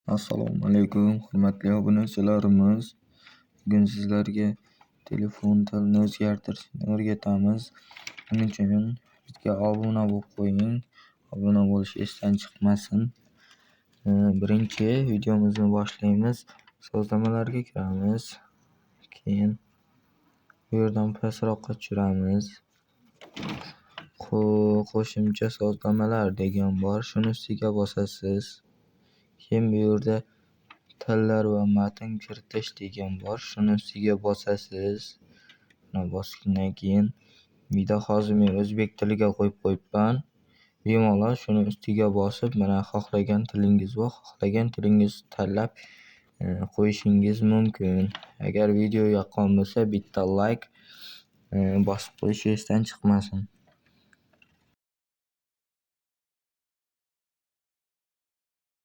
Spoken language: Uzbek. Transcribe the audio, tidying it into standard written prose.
Assalomu alaykum, hurmatli obunachilarimiz. Bugun sizlarga telefon tilini o'zgartirishni o'rgatamiz. Buning uchun bizga obuna bo'lib qo'ying. Obuna bo'lish esdan chiqmasin. Birinchi videomizni boshlaymiz. Sozlamalarga kiramiz. Keyin bu yerdan pastroqqa tushiramiz. Qo'shimcha sozlamalar degan bor. Shuni ustiga bosasiz. Keyin bu yerda tillar va matn kiritish degan bor. Shuni ustiga bosasiz. Buni bosgandan keyin video hozir men o'zbek tiliga qo'yib qo'yibman. Bemalol shuni ustiga bosib, mana xohlagan tilingiz bor, xohlagan tilingizni tanlab qo'yishingiz mumkin. Agar video yoqqan bo'lsa, bitta like bosib qo'yish esdan chiqmasin.